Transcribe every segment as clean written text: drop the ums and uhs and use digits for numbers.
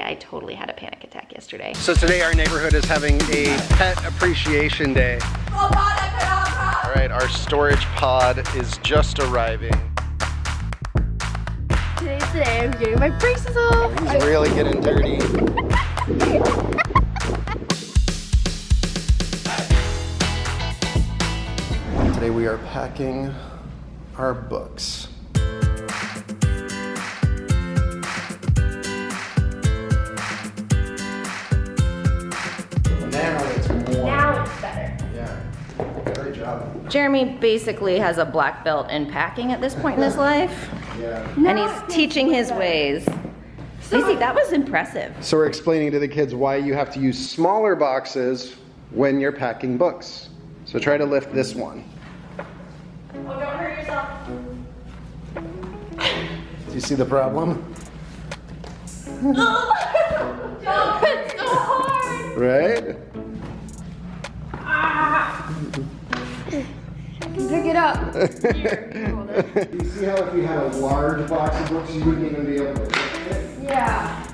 I totally had a panic attack yesterday. So today our neighborhood is having a pet appreciation day. All right, our storage pod is just arriving. Today I'm getting my braces off. He's really getting dirty. Today we are packing our books. Now it's more. Now it's better. Yeah, great job. Jeremy basically has a black belt in packing at this point in his life. Yeah. And he's teaching his ways. Lacey, that was impressive. So we're explaining to the kids why you have to use smaller boxes when you're packing books. So try to lift this one. Oh, don't hurt yourself. Do you see the problem? Oh, it's so hard. Right? I can pick it up. Here, hold it. You see how if you had a large box of books, you wouldn't even be able to lift it? Yeah.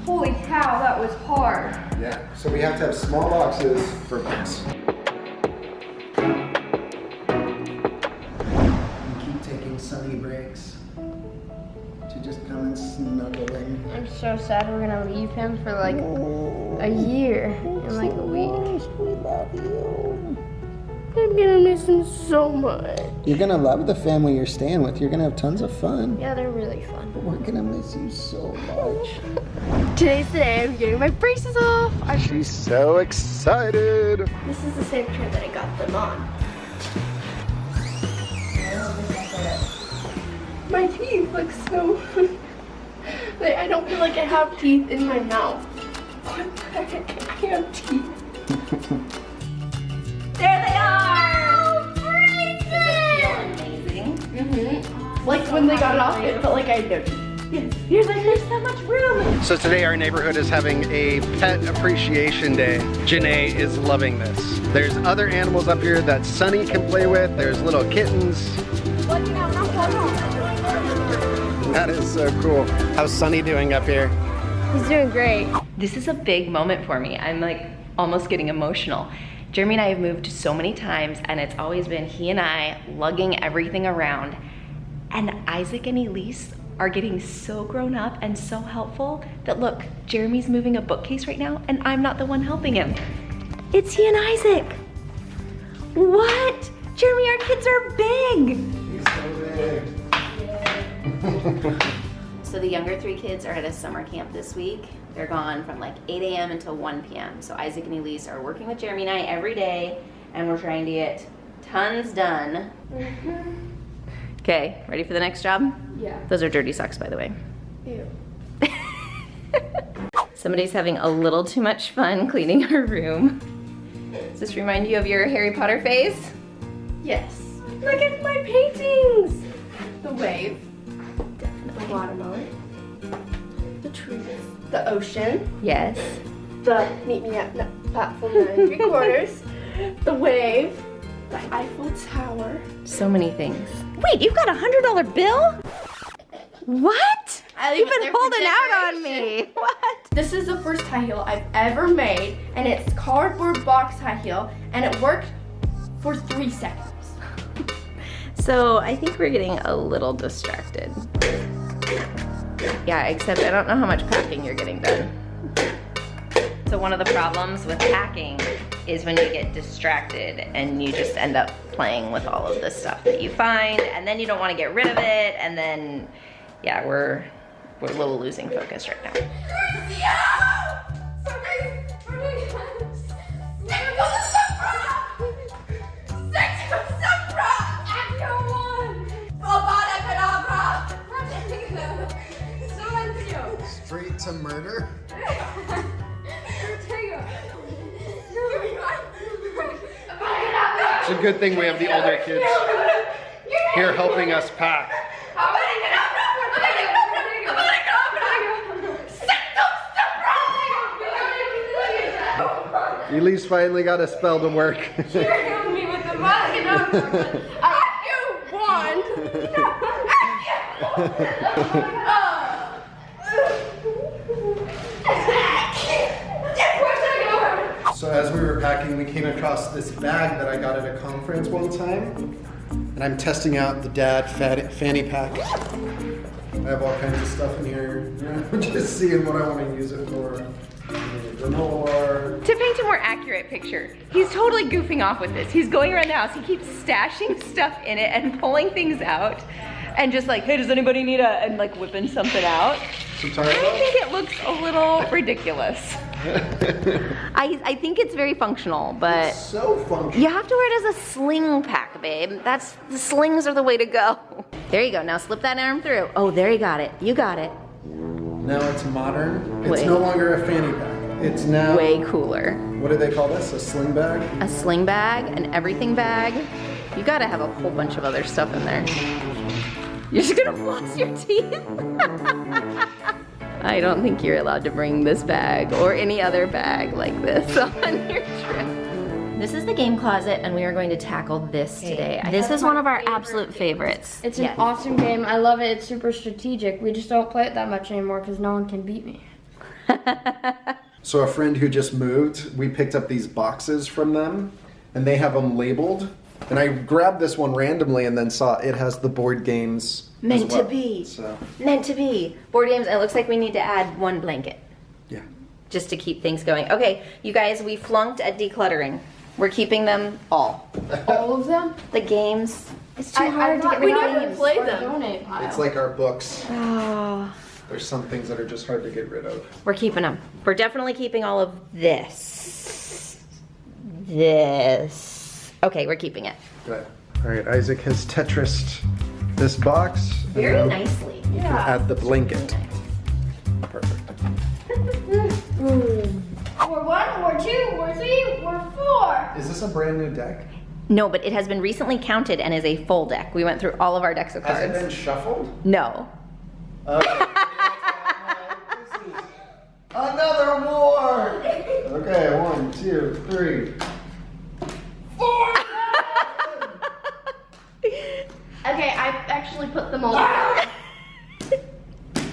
Holy cow, that was hard. Yeah. So we have to have small boxes for books. Keep taking sunny breaks to just come and snuggle in. I'm so sad we're gonna leave him for like a year in like a week. We love you. I'm gonna miss him so much. You're gonna love the family you're staying with. You're gonna have tons of fun. Yeah, they're really fun. We're gonna miss you so much. Today's the day I'm getting my braces off. She's so excited. This is the same chair that I got them on. My teeth look so... like, I don't feel like I have teeth in my mouth. What the heck? I have teeth. There they are! Braces! Does it feel amazing? Mm-hmm. Like when they got it off, it felt like I had no teeth. Yes. You're like, there's so much room. So today our neighborhood is having a pet appreciation day. Janae is loving this. There's other animals up here that Sunny can play with. There's little kittens. That is so cool. How's Sunny doing up here? He's doing great. This is a big moment for me. I'm like almost getting emotional. Jeremy and I have moved so many times, and it's always been he and I lugging everything around. And Isaac and Elise are getting so grown up and so helpful that look, Jeremy's moving a bookcase right now and I'm not the one helping him. It's he and Isaac. What? Jeremy, our kids are big. He's so big. So the younger three kids are at a summer camp this week. They're gone from like 8 a.m. until 1 p.m. So Isaac and Elise are working with Jeremy and I every day, and we're trying to get tons done. Okay, ready for the next job? Yeah. Those are dirty socks, by the way. Ew. Somebody's having a little too much fun cleaning her room. Does this remind you of your Harry Potter phase? Yes. Look at my paintings. The wave. Definitely. The watermelon. The trees. The ocean. Yes. The meet me at platform 9 3/4. The wave. The Eiffel Tower. So many things. Wait, you've got a $100 bill? What? You've been holding out on me. What? This is the first high heel I've ever made, and it's cardboard box high heel, and it worked for 3 seconds. So I think we're getting a little distracted. Yeah, except I don't know how much packing you're getting done. So one of the problems with packing is when you get distracted and you just end up playing with all of this stuff that you find, and then you don't want to get rid of it, and then, yeah, we're a little losing focus right now. Straight to murder? It's a good thing we have the older kids here helping us pack. Elise finally got a spell to work. You're helping me with the mug. You won. as we were packing, we came across this bag that I got at a conference one time. And I'm testing out the dad fanny pack. I have all kinds of stuff in here. Just seeing what I want to use it for. Granola. To paint a more accurate picture, he's totally goofing off with this. He's going around the house, he keeps stashing stuff in it and pulling things out. And just like, hey, does anybody need and like whipping something out. I think it looks a little ridiculous. I think it's very functional, but it's so functional. you have to wear it as a sling pack, babe. The slings are the way to go. There you go. Now slip that arm through. Oh, there you got it. You got it. Now it's modern. It's no longer a fanny pack. It's now way cooler. What do they call this? A sling bag? A sling bag, an everything bag. You gotta have a whole bunch of other stuff in there. You're just gonna floss your teeth? I don't think you're allowed to bring this bag or any other bag like this on your trip. This is the game closet and we are going to tackle this today. This is one of our absolute favorites. It's an awesome game. I love it. It's super strategic. We just don't play it that much anymore because no one can beat me. So a friend who just moved, we picked up these boxes from them and they have them labeled. And I grabbed this one randomly and then saw it has the board games Meant as well. to be. So. Meant to be. Board games, and it looks like we need to add one blanket. Yeah. Just to keep things going. Okay, you guys, we flunked at decluttering. We're keeping them all. All of them? The games. It's too hard to get rid of games. We never played them. It's like our books. Oh. There's some things that are just hard to get rid of. We're keeping them. We're definitely keeping all of this. This. Okay, we're keeping it. Good. All right, Isaac has Tetrised this box. Very nicely. You can add the blanket. Perfect. We're 1, we're 2, we're 3, we're 4. Is this a brand new deck? No, but it has been recently counted and is a full deck. We went through all of our decks of cards. Has it been shuffled? No. Another more! Okay, 1, 2, 3, 4! Okay, I actually put them all together.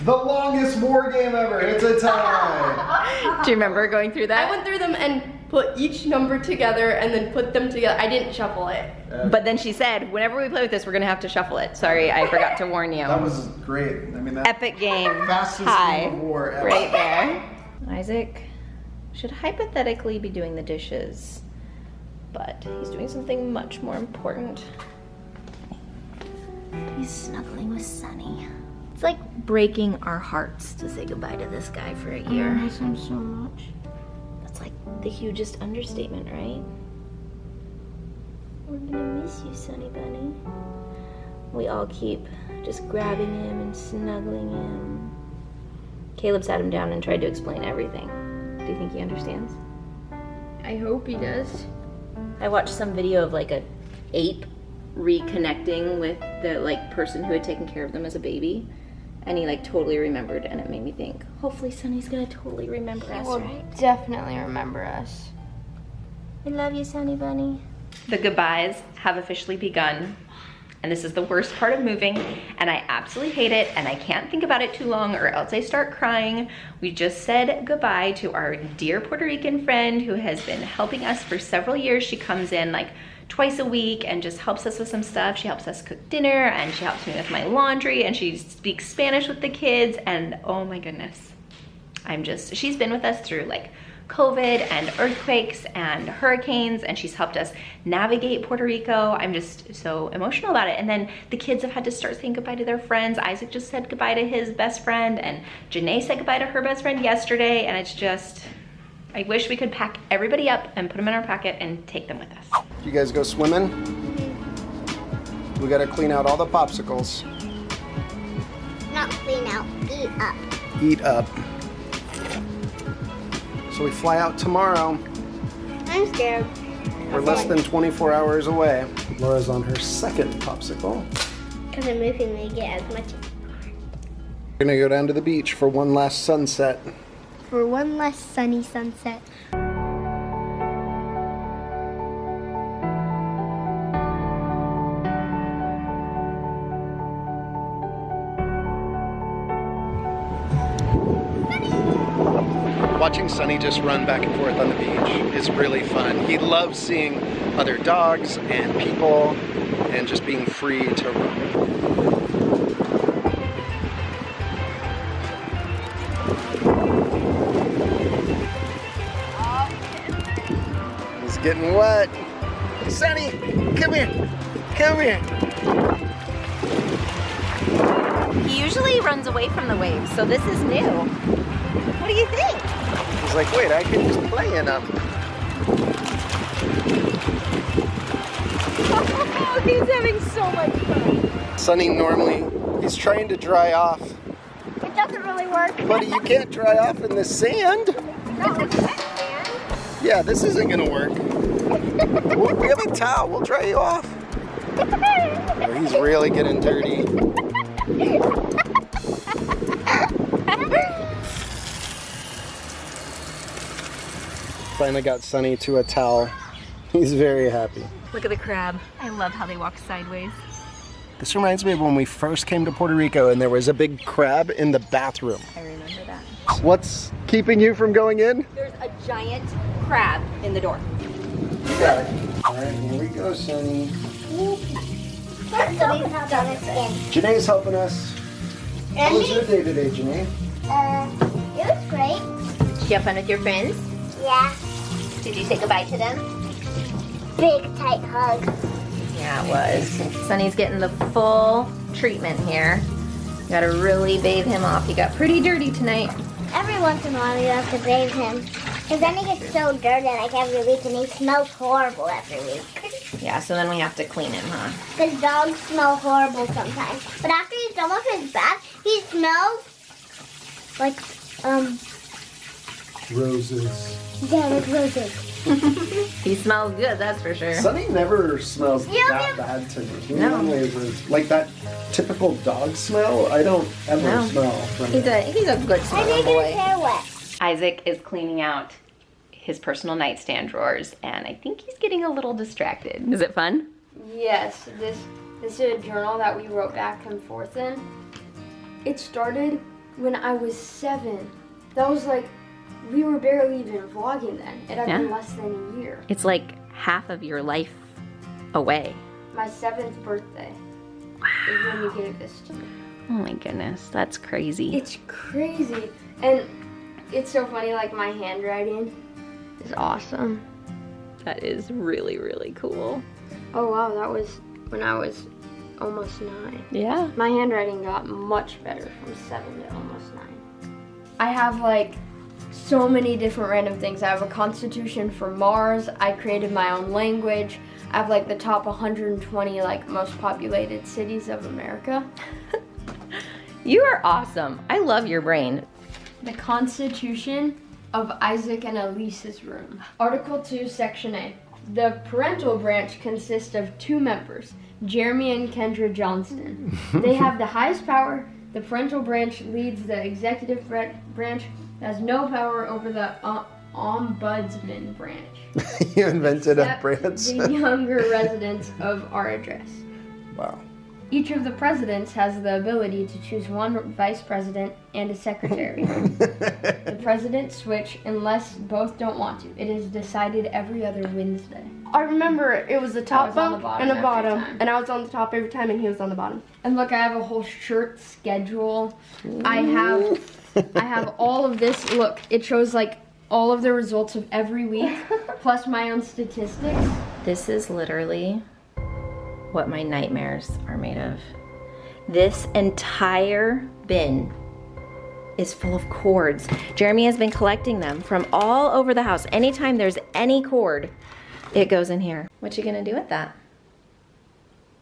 The longest war game ever. It's a tie. Do you remember going through I that? went through them and put each number together and then put them together. I didn't shuffle it. But then she said, whenever we play with this, we're gonna have to shuffle it. Sorry, I forgot to warn you. That was great. I mean, that Epic game. fastest Hi. game of war ever. Right there. Isaac should hypothetically be doing the dishes, but he's doing something much more important. He's snuggling with Sunny. It's like breaking our hearts to say goodbye to this guy for a year. I miss him so much. That's like the hugest understatement, right? We're gonna miss you, Sunny Bunny. We all keep just grabbing him and snuggling him. Caleb sat him down and tried to explain everything. Do you think he understands? I hope he does. I watched some video of like a ape reconnecting with the like person who had taken care of them as a baby, and he like totally remembered, and it made me think, hopefully Sunny's gonna totally remember us, right? Definitely remember us. I love you, Sunny Bunny. The goodbyes have officially begun, and this is the worst part of moving, and I absolutely hate it, and I can't think about it too long or else I start crying. We just said goodbye to our dear Puerto Rican friend who has been helping us for several years. She comes in like twice a week and just helps us with some stuff. She helps us cook dinner, and she helps me with my laundry, and she speaks Spanish with the kids, and oh my goodness. She's been with us through like COVID and earthquakes and hurricanes, and she's helped us navigate Puerto Rico. I'm just so emotional about it. And then the kids have had to start saying goodbye to their friends. Isaac just said goodbye to his best friend, and Janae said goodbye to her best friend yesterday, and it's just, I wish we could pack everybody up and put them in our pocket and take them with us. You guys go swimming? We gotta clean out all the popsicles. Not clean out, eat up. Eat up. So we fly out tomorrow. I'm scared. We're less than 24 hours away. Laura's on her second popsicle. Because I'm moving, they get as much. We're gonna go down to the beach for one last sunset. For one less sunny sunset. Watching Sunny just run back and forth on the beach is really fun. He loves seeing other dogs and people and just being free to run. He's getting wet. Sunny, come here. Come here. He usually runs away from the waves, so this is new. What do you think? He's like, wait, I can just play in them. Oh, he's having so much fun. Sunny normally, he's trying to dry off. It doesn't really work. Buddy, you can't dry off in the sand. No, it's wet sand. Yeah, this isn't gonna work. We have a towel, we'll dry you off. Oh, he's really getting dirty. Finally got Sunny to a towel. He's very happy. Look at the crab. I love how they walk sideways. This reminds me of when we first came to Puerto Rico and there was a big crab in the bathroom. I remember that. What's keeping you from going in? There's a giant crab in the door. You got it. All right, here we go, Sunny. Somebody's not on its skin. Janae's helping us. How was your day today, Janae? It was great. Did you have fun with your friends? Yeah. Did you say goodbye to them? Big tight hug. Yeah, it was. Sunny's getting the full treatment here. You gotta really bathe him off. He got pretty dirty tonight. Every once in a while you have to bathe him. Because then he gets so dirty like every week and he smells horrible every week. Yeah, so then we have to clean him, huh? Because dogs smell horrible sometimes. But after he's done with his bath, he smells like, Roses. yeah, like roses. He smells good, that's for sure. Sunny never smells Yeah, that yeah. bad to me. He No. normally is like that typical dog smell. I don't ever No. smell from He's it. a good I smelling think his boy. hair wet. Isaac is cleaning out his personal nightstand drawers, and I think he's getting a little distracted. Is it fun? Yes, this is a journal that we wrote back and forth in. It started when I was 7. That was like, we were barely even vlogging then. It had been Yeah. less than a year. It's like half of your life away. My 7th birthday is when you gave this to me. Oh my goodness, that's crazy. It's crazy. And it's so funny, like my handwriting is awesome. That is really, really cool. Oh wow, that was when I was almost 9. Yeah. My handwriting got much better from 7 to almost 9. I have like so many different random things. I have a constitution for Mars. I created my own language. I have like the top 120 like most populated cities of America. You are awesome. I love your brain. The Constitution of Isaac and Elise's room. Article 2, Section A. The parental branch consists of 2 members, Jeremy and Kendra Johnston. They have the highest power. The parental branch leads the executive branch, has no power over the ombudsman branch. You invented a Except branch. the younger residents of our address. Wow. Each of the presidents has the ability to choose one vice president and a secretary. The presidents switch unless both don't want to. It is decided every other Wednesday. I remember it was the top was on the bunk bottom and the every bottom, time. and I was on the top every time, and he was on the bottom. And look, I have a whole shirt schedule. I have all of this. Look, it shows like all of the results of every week, plus my own statistics. This is literally what my nightmares are made of. This entire bin is full of cords. Jeremy has been collecting them from all over the house. Anytime there's any cord, it goes in here. What you gonna do with that?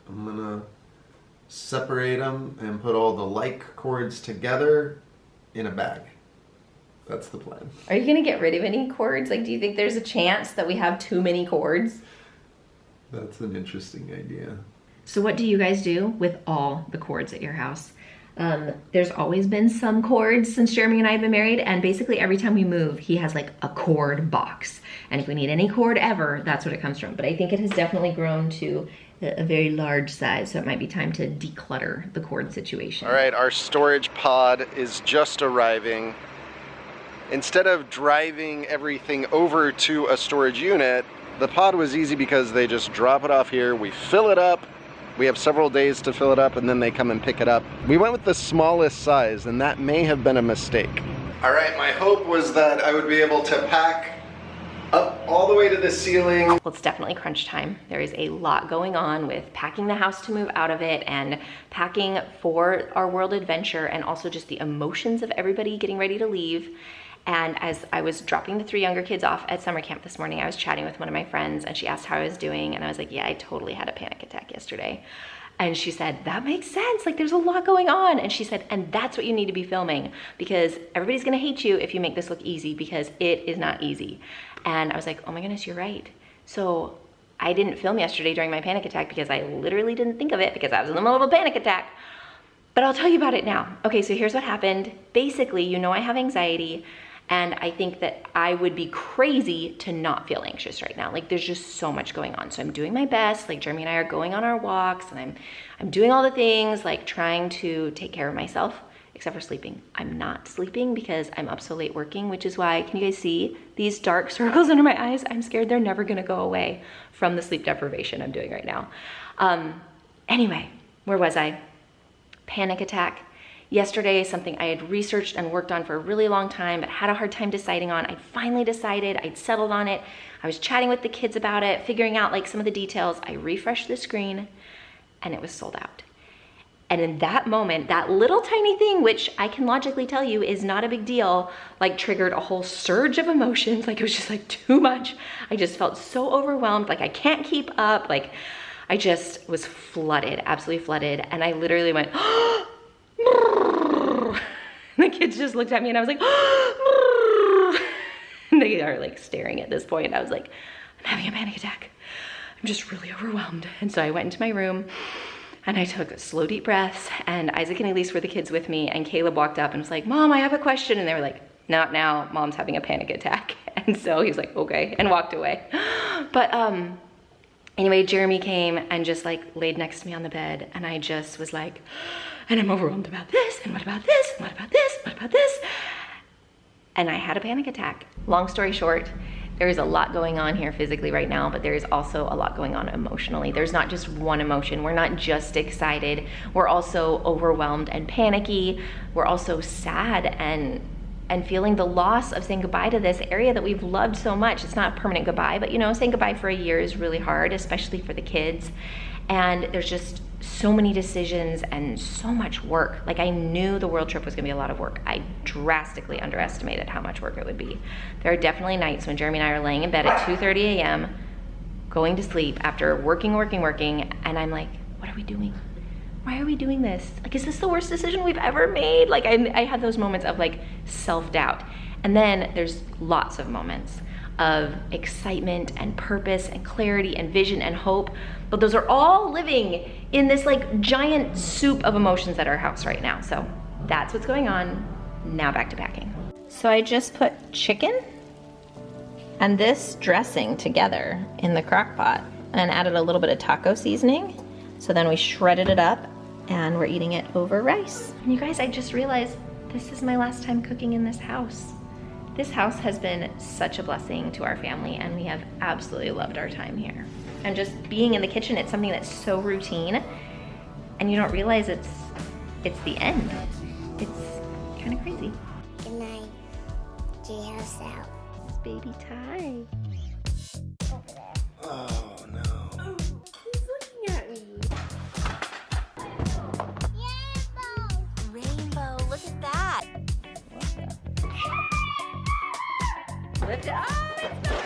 I'm gonna separate them and put all the like cords together in a bag. That's the plan. Are you gonna get rid of any cords? Like, do you think there's a chance that we have too many cords? That's an interesting idea. So what do you guys do with all the cords at your house? There's always been some cords since Jeremy and I have been married, and basically every time we move, he has like a cord box. And if we need any cord ever, that's what it comes from. But I think it has definitely grown to a very large size, so it might be time to declutter the cord situation. All right, our storage pod is just arriving. instead of driving everything over to a storage unit, the pod was easy because they just drop it off here, we fill it up, we have several days to fill it up, and then they come and pick it up. We went with the smallest size, and that may have been a mistake. All right, my hope was that I would be able to pack up all the way to the ceiling. Well, it's definitely crunch time. There is a lot going on with packing the house to move out of it and packing for our world adventure, and also just the emotions of everybody getting ready to leave. And as I was dropping the 3 younger kids off at summer camp this morning, I was chatting with one of my friends and she asked how I was doing, and I was like, yeah, I totally had a panic attack yesterday. And she said, that makes sense, like there's a lot going on. And she said, and that's what you need to be filming, because everybody's gonna hate you if you make this look easy, because it is not easy. And I was like, oh my goodness, you're right. So I didn't film yesterday during my panic attack because I literally didn't think of it because I was in the middle of a panic attack. But I'll tell you about it now. Okay, so here's what happened. Basically, you know I have anxiety, and I think that I would be crazy to not feel anxious right now. Like there's just so much going on. So I'm doing my best. Like Jeremy and I are going on our walks, and I'm doing all the things, like trying to take care of myself, except for sleeping. I'm not sleeping because I'm up so late working, which is why, can you guys see these dark circles under my eyes? I'm scared they're never gonna go away from the sleep deprivation I'm doing right now. Anyway, where was I? Panic attack. Yesterday, something I had researched and worked on for a really long time, but had a hard time deciding on. I finally decided, I'd settled on it. I was chatting with the kids about it, figuring out like some of the details. I refreshed the screen and it was sold out. And in that moment, that little tiny thing, which I can logically tell you is not a big deal, like triggered a whole surge of emotions. Like it was just like too much. I just felt so overwhelmed. Like I can't keep up. Like I just was flooded, absolutely flooded. And I literally went, the kids just looked at me and I was like, and they are like staring at this point. I was like, I'm having a panic attack. I'm just really overwhelmed. And so I went into my room and I took slow, deep breaths, and Isaac and Elise were the kids with me, and Caleb walked up and was like, Mom, I have a question. And they were like, not now, Mom's having a panic attack. And so he's like, okay, and walked away. But anyway, Jeremy came and just like laid next to me on the bed, and I just was like, and I'm overwhelmed about this, and what about this, and what about this, what about this? And I had a panic attack. Long story short, there is a lot going on here physically right now, but there is also a lot going on emotionally. There's not just one emotion. We're not just excited. We're also overwhelmed and panicky. We're also sad and feeling the loss of saying goodbye to this area that we've loved so much. It's not a permanent goodbye, but you know, saying goodbye for a year is really hard, especially for the kids. And there's just so many decisions and so much work. Like I knew the world trip was gonna be a lot of work. I drastically underestimated how much work it would be. There are definitely nights when Jeremy and I are laying in bed at 2:30 a.m. going to sleep after working, and I'm like, what are we doing? Why are we doing this? Like, is this the worst decision we've ever made? Like I have those moments of like self-doubt. And then there's lots of moments of excitement and purpose and clarity and vision and hope, but those are all living in this like giant soup of emotions at our house right now. So that's what's going on. Now back to packing. So I just put chicken and this dressing together in the crock pot and added a little bit of taco seasoning. So then we shredded it up and we're eating it over rice. And you guys, I just realized this is my last time cooking in this house. This house has been such a blessing to our family, and we have absolutely loved our time here. And just being in the kitchen, it's something that's so routine, and you don't realize it's the end. It's kind of crazy. Good night. Treehouse out. It's baby Ty. Over there. Oh no. Oh, he's looking at me. Rainbow, look at that. Lift it. Oh, it's